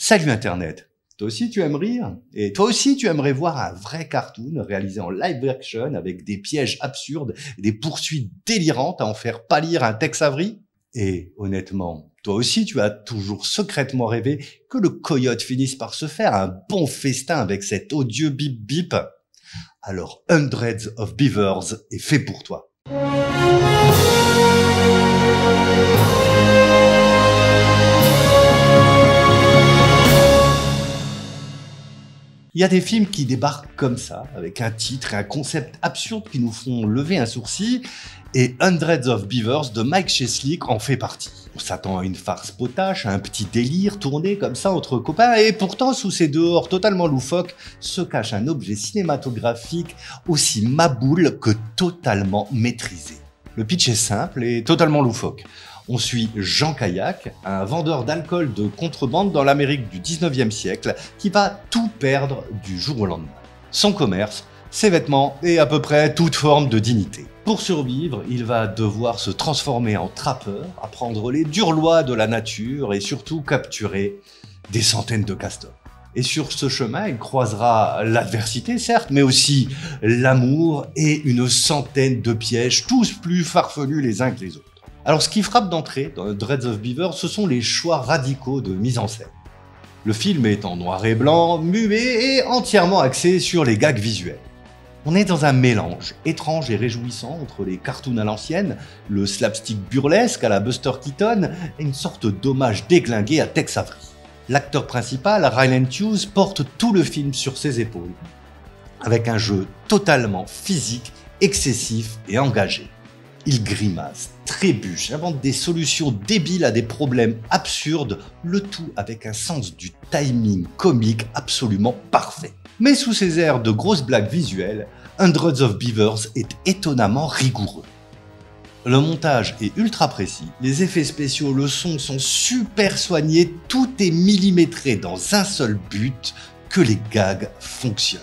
Salut Internet. Toi aussi tu aimes rire? Et toi aussi tu aimerais voir un vrai cartoon réalisé en live action avec des pièges absurdes et des poursuites délirantes à en faire pâlir un Tex Avery? Et honnêtement, toi aussi tu as toujours secrètement rêvé que le coyote finisse par se faire un bon festin avec cet odieux bip bip? Alors Hundreds of Beavers est fait pour toi. Il y a des films qui débarquent comme ça, avec un titre et un concept absurde qui nous font lever un sourcil, et Hundreds of Beavers de Mike Chesley en fait partie. On s'attend à une farce potache, à un petit délire tourné comme ça entre copains, et pourtant sous ces dehors totalement loufoques se cache un objet cinématographique aussi maboule que totalement maîtrisé. Le pitch est simple et totalement loufoque. On suit Jean Kayak, un vendeur d'alcool de contrebande dans l'Amérique du 19e siècle, qui va tout perdre du jour au lendemain. Son commerce, ses vêtements et à peu près toute forme de dignité. Pour survivre, il va devoir se transformer en trappeur, apprendre les dures lois de la nature et surtout capturer des centaines de castors. Et sur ce chemin, il croisera l'adversité, certes, mais aussi l'amour et une centaine de pièges, tous plus farfelus les uns que les autres. Alors ce qui frappe d'entrée dans Hundreds of Beavers, ce sont les choix radicaux de mise en scène. Le film est en noir et blanc, muet et entièrement axé sur les gags visuels. On est dans un mélange étrange et réjouissant entre les cartoons à l'ancienne, le slapstick burlesque à la Buster Keaton et une sorte d'hommage déglingué à Tex Avery. L'acteur principal, Rylance Hughes, porte tout le film sur ses épaules, avec un jeu totalement physique, excessif et engagé. Il grimace, trébuche, invente des solutions débiles à des problèmes absurdes, le tout avec un sens du timing comique absolument parfait. Mais sous ces airs de grosses blagues visuelles, Hundreds of Beavers est étonnamment rigoureux. Le montage est ultra précis, les effets spéciaux, le son sont super soignés, tout est millimétré dans un seul but, que les gags fonctionnent.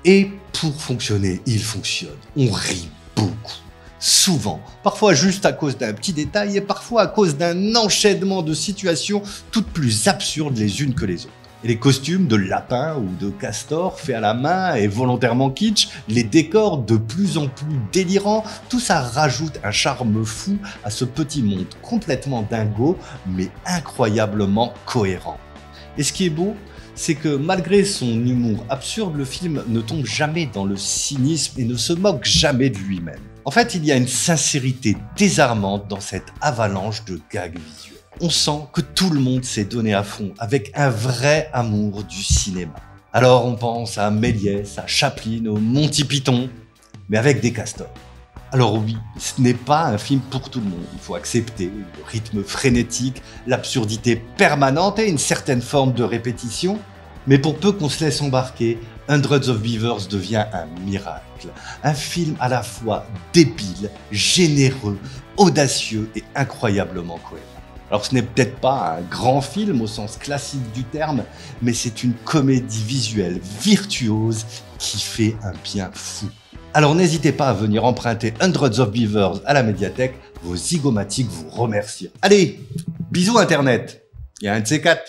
Et pour fonctionner, ils fonctionnent. On rit beaucoup. Souvent, parfois juste à cause d'un petit détail et parfois à cause d'un enchaînement de situations toutes plus absurdes les unes que les autres. Et les costumes de lapin ou de castor faits à la main et volontairement kitsch, les décors de plus en plus délirants, tout ça rajoute un charme fou à ce petit monde complètement dingo mais incroyablement cohérent. Et ce qui est beau, c'est que malgré son humour absurde, le film ne tombe jamais dans le cynisme et ne se moque jamais de lui-même. En fait, il y a une sincérité désarmante dans cette avalanche de gags visuels. On sent que tout le monde s'est donné à fond, avec un vrai amour du cinéma. Alors on pense à Méliès, à Chaplin, au Monty Python, mais avec des castors. Alors oui, ce n'est pas un film pour tout le monde. Il faut accepter le rythme frénétique, l'absurdité permanente et une certaine forme de répétition. Mais pour peu qu'on se laisse embarquer, Hundreds of Beavers devient un miracle. Un film à la fois débile, généreux, audacieux et incroyablement cohérent. Alors ce n'est peut-être pas un grand film au sens classique du terme, mais c'est une comédie visuelle virtuose qui fait un bien fou. Alors n'hésitez pas à venir emprunter Hundreds of Beavers à la médiathèque, vos zygomatiques vous remercient. Allez, bisous Internet, il y a un de ces quatre.